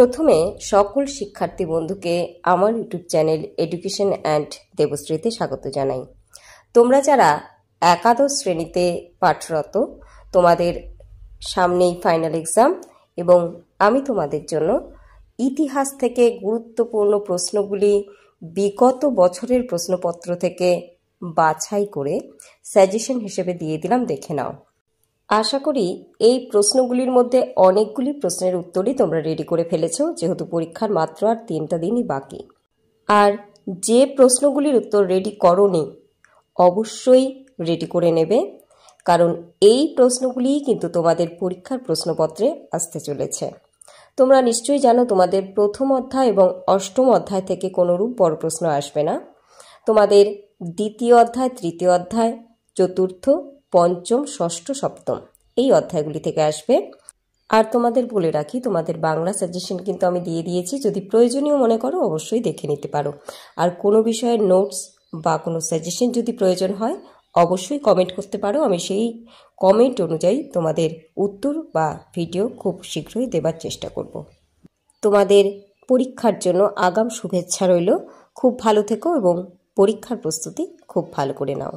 প্রথমে সকল শিক্ষার্থী বন্ধুকে আমার ইউটিউব চ্যানেল এডুকেশন অ্যান্ড দেবশ্রীতে স্বাগত জানাই। তোমরা যারা একাদশ শ্রেণীতে পাঠরত, তোমাদের সামনেই ফাইনাল এক্সাম এবং আমি তোমাদের জন্য ইতিহাস থেকে গুরুত্বপূর্ণ প্রশ্নগুলি বিগত বছরের প্রশ্নপত্র থেকে বাছাই করে সাজেশন হিসেবে দিয়ে দিলাম, দেখে নাও। আশা করি এই প্রশ্নগুলির মধ্যে অনেকগুলি প্রশ্নের উত্তরই তোমরা রেডি করে ফেলেছো, যেহেতু পরীক্ষার মাত্র আর 3টা দিনই বাকি। আর যে প্রশ্নগুলির উত্তর রেডি করোনি অবশ্যই রেডি করে নেবে, কারণ এই প্রশ্নগুলিই কিন্তু তোমাদের পরীক্ষার প্রশ্নপত্রে আসতে চলেছে। তোমরা নিশ্চয়ই জানো তোমাদের প্রথম অধ্যায় এবং অষ্টম অধ্যায় থেকে কোনোরূপ বড় প্রশ্ন আসবে না। তোমাদের দ্বিতীয় অধ্যায়, তৃতীয় অধ্যায়, চতুর্থ, পঞ্চম, ষষ্ঠ, সপ্তম এই অধ্যায়গুলি থেকে আসবে। আর তোমাদের বলে রাখি, তোমাদের বাংলা সাজেশন কিন্তু আমি দিয়ে দিয়েছি, যদি প্রয়োজনীয় মনে করো অবশ্যই দেখে নিতে পারো। আর কোনো বিষয়ের নোটস বা কোনো সাজেশন যদি প্রয়োজন হয় অবশ্যই কমেন্ট করতে পারো, আমি সেই কমেন্ট অনুযায়ী তোমাদের উত্তর বা ভিডিও খুব শীঘ্রই দেবার চেষ্টা করব। তোমাদের পরীক্ষার জন্য আগাম শুভেচ্ছা রইল। খুব ভালো থেকো এবং পরীক্ষার প্রস্তুতি খুব ভালো করে নাও।